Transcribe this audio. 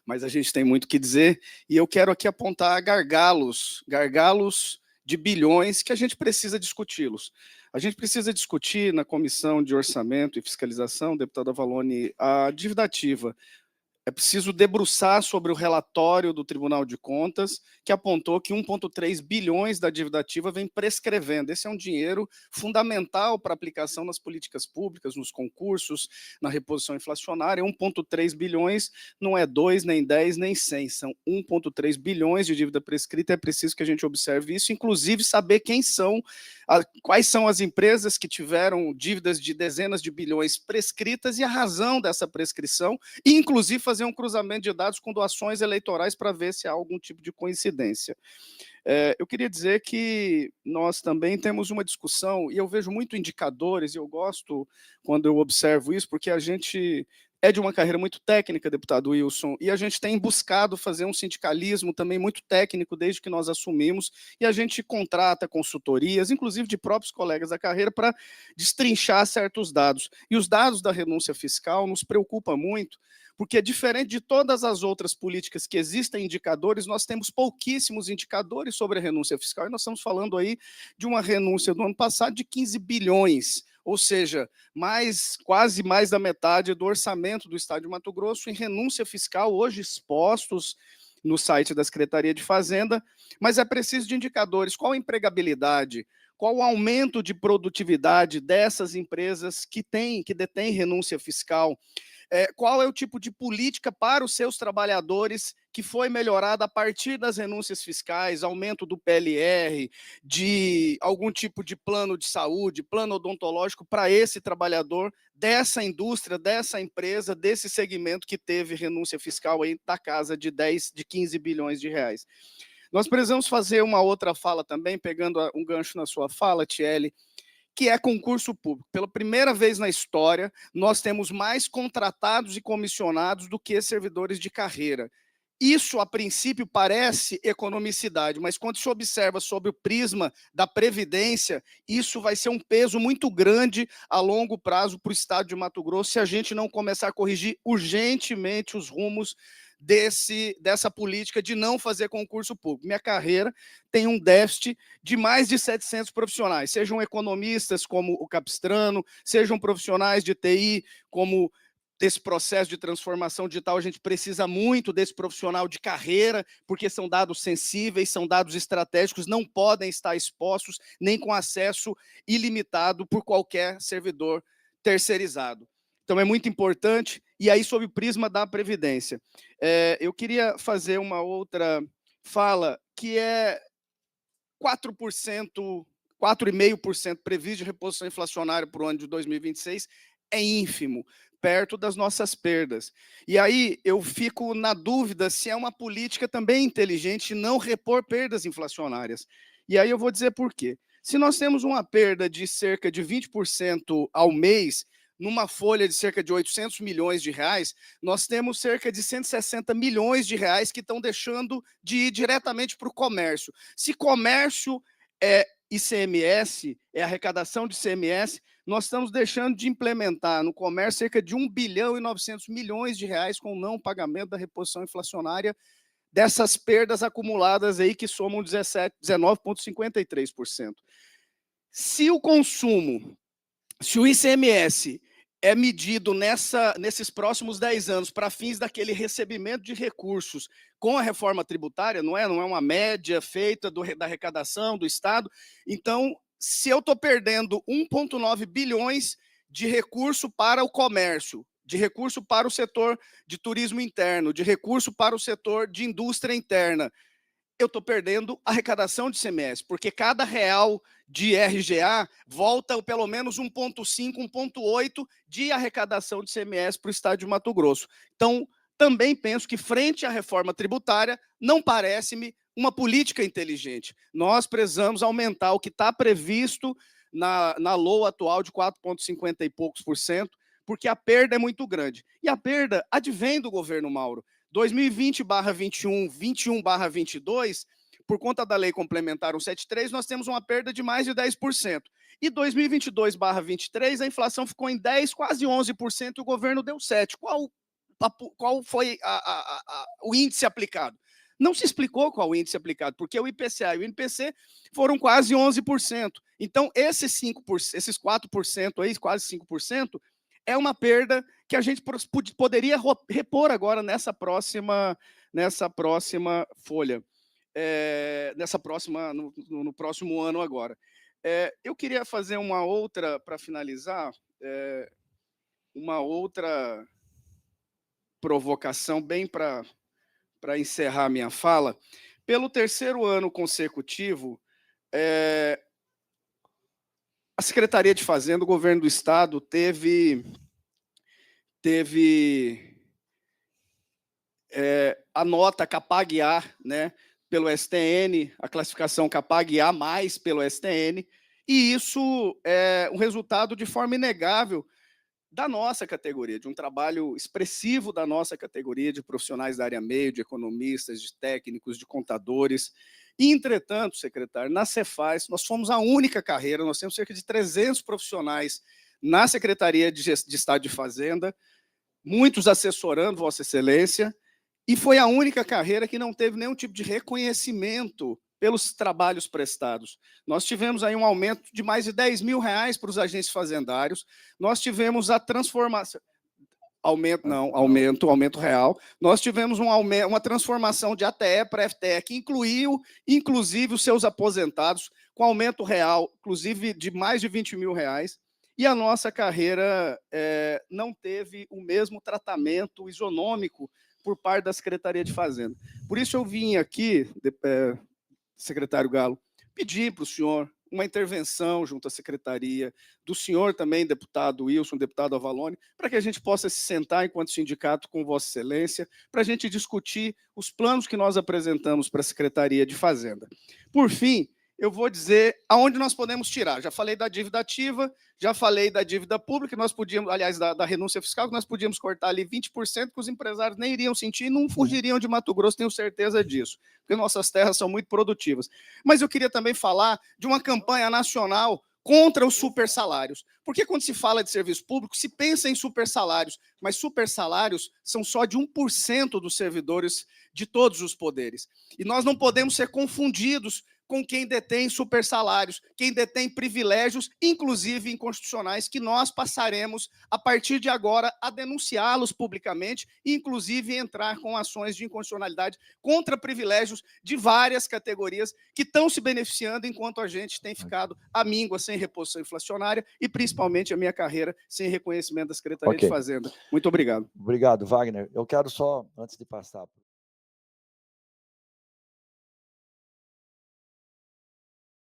mas a gente tem muito o que dizer, e eu quero aqui apontar gargalos de bilhões que a gente precisa discuti-los. A gente precisa discutir na Comissão de Orçamento e Fiscalização, deputada Valone, a dívida ativa. É preciso debruçar sobre o relatório do Tribunal de Contas, que apontou que 1,3 bilhões da dívida ativa vem prescrevendo. Esse é um dinheiro fundamental para aplicação nas políticas públicas, nos concursos, na reposição inflacionária. 1,3 bilhões não é 2, nem 10, nem 100. São 1,3 bilhões de dívida prescrita. É preciso que a gente observe isso, inclusive saber quais são as empresas que tiveram dívidas de dezenas de bilhões prescritas e a razão dessa prescrição, e inclusive fazer um cruzamento de dados com doações eleitorais para ver se há algum tipo de coincidência. Eu queria dizer que nós também temos uma discussão, e eu vejo muito indicadores, e eu gosto quando eu observo isso, porque a gente é de uma carreira muito técnica, deputado Wilson, e a gente tem buscado fazer um sindicalismo também muito técnico desde que nós assumimos, e a gente contrata consultorias, inclusive de próprios colegas da carreira, para destrinchar certos dados. E os dados da renúncia fiscal nos preocupam muito, porque diferente de todas as outras políticas que existem indicadores, nós temos pouquíssimos indicadores sobre a renúncia fiscal, e nós estamos falando aí de uma renúncia do ano passado de 15 bilhões, ou seja, quase mais da metade do orçamento do Estado de Mato Grosso em renúncia fiscal, hoje expostos no site da Secretaria de Fazenda, mas é preciso de indicadores. Qual a empregabilidade? Qual o aumento de produtividade dessas empresas que detêm renúncia fiscal? Qual é o tipo de política para os seus trabalhadores que foi melhorada a partir das renúncias fiscais, aumento do PLR, de algum tipo de plano de saúde, plano odontológico para esse trabalhador dessa indústria, dessa empresa, desse segmento que teve renúncia fiscal aí da casa de 15 bilhões de reais. Nós precisamos fazer uma outra fala também, pegando um gancho na sua fala, Thiele, que é concurso público. Pela primeira vez na história, nós temos mais contratados e comissionados do que servidores de carreira. Isso, a princípio, parece economicidade, mas quando se observa sob o prisma da Previdência, isso vai ser um peso muito grande a longo prazo para o Estado de Mato Grosso, se a gente não começar a corrigir urgentemente os rumos dessa política de não fazer concurso público. Minha carreira tem um déficit de mais de 700 profissionais, sejam economistas como o Capistrano, sejam profissionais de TI como desse processo de transformação digital. A gente precisa muito desse profissional de carreira, porque são dados sensíveis, são dados estratégicos, não podem estar expostos nem com acesso ilimitado por qualquer servidor terceirizado. Então, é muito importante, e aí, sob o prisma da Previdência. Eu queria fazer uma outra fala, que é 4%, 4,5% previsto de reposição inflacionária para o ano de 2026, é ínfimo, perto das nossas perdas. E aí eu fico na dúvida se é uma política também inteligente não repor perdas inflacionárias. E aí eu vou dizer por quê. Se nós temos uma perda de cerca de 20% ao mês, numa folha de cerca de 800 milhões de reais, nós temos cerca de 160 milhões de reais que estão deixando de ir diretamente para o comércio. Se comércio é ICMS, é arrecadação de ICMS, nós estamos deixando de implementar no comércio cerca de 1 bilhão e 900 milhões de reais com o não pagamento da reposição inflacionária dessas perdas acumuladas aí que somam 19,53%. Se o consumo, se o ICMS é medido nesses próximos 10 anos para fins daquele recebimento de recursos com a reforma tributária, não é uma média feita da arrecadação do Estado, então, se eu estou perdendo 1,9 bilhões de recurso para o comércio, de recurso para o setor de turismo interno, de recurso para o setor de indústria interna, eu estou perdendo arrecadação de ICMS, porque cada real de RGA volta pelo menos 1,5, 1,8 de arrecadação de ICMS para o Estado de Mato Grosso. Então, também penso que, frente à reforma tributária, não parece-me uma política inteligente. Nós precisamos aumentar o que está previsto na LOA atual de 4,50 e poucos por cento, porque a perda é muito grande. E a perda advém do governo Mauro. 2020/21, 21/22, por conta da Lei Complementar 173, nós temos uma perda de mais de 10%. E 2022/23, a inflação ficou em 10, quase 11%, e o governo deu 7%. Qual qual foi o índice aplicado. Não se explicou qual o índice aplicado, porque o IPCA e o INPC foram quase 11%. Então, esses 5%, esses 4% aí, quase 5%, é uma perda que a gente poderia repor agora nessa próxima folha, no próximo ano agora. Eu queria fazer uma outra, para finalizar, uma outra provocação, bem para encerrar minha fala. Pelo terceiro ano consecutivo, a Secretaria de Fazenda, o Governo do Estado, teve a nota Capag-A, né, pelo STN, a classificação Capag-A+, pelo STN, e isso é um resultado de forma inegável da nossa categoria, de um trabalho expressivo da nossa categoria, de profissionais da área meio, de economistas, de técnicos, de contadores. E, entretanto, secretário, na Cefaz, nós fomos a única carreira, nós temos cerca de 300 profissionais na Secretaria de Estado de Fazenda, muitos assessorando Vossa Excelência, e foi a única carreira que não teve nenhum tipo de reconhecimento pelos trabalhos prestados. Nós tivemos aí um aumento de mais de R$10 mil para os agentes fazendários, nós tivemos a transformação, aumento real, nós tivemos uma transformação de ATE para FTE, que incluiu, inclusive, os seus aposentados, com aumento real, inclusive, de mais de R$20 mil, e a nossa carreira não teve o mesmo tratamento isonômico por parte da Secretaria de Fazenda. Por isso eu vim aqui, secretário Galo, pedir para o senhor uma intervenção junto à secretaria, do senhor também, deputado Wilson, deputado Avalone, para que a gente possa se sentar enquanto sindicato com Vossa Excelência, para a gente discutir os planos que nós apresentamos para a Secretaria de Fazenda. Por fim, eu vou dizer aonde nós podemos tirar. Já falei da dívida ativa, já falei da dívida pública, nós podíamos, aliás, da renúncia fiscal, que nós podíamos cortar ali 20%, que os empresários nem iriam sentir e não fugiriam de Mato Grosso, tenho certeza disso, porque nossas terras são muito produtivas. Mas eu queria também falar de uma campanha nacional contra os supersalários. Porque quando se fala de serviço público, se pensa em supersalários, mas supersalários são só de 1% dos servidores de todos os poderes. E nós não podemos ser confundidos com quem detém supersalários, quem detém privilégios, inclusive inconstitucionais, que nós passaremos, a partir de agora, a denunciá-los publicamente, e inclusive entrar com ações de inconstitucionalidade contra privilégios de várias categorias que estão se beneficiando, enquanto a gente tem ficado à míngua, sem reposição inflacionária, e principalmente a minha carreira sem reconhecimento da Secretaria de Fazenda. Muito obrigado. Obrigado, Wagner. Eu quero só, antes de passar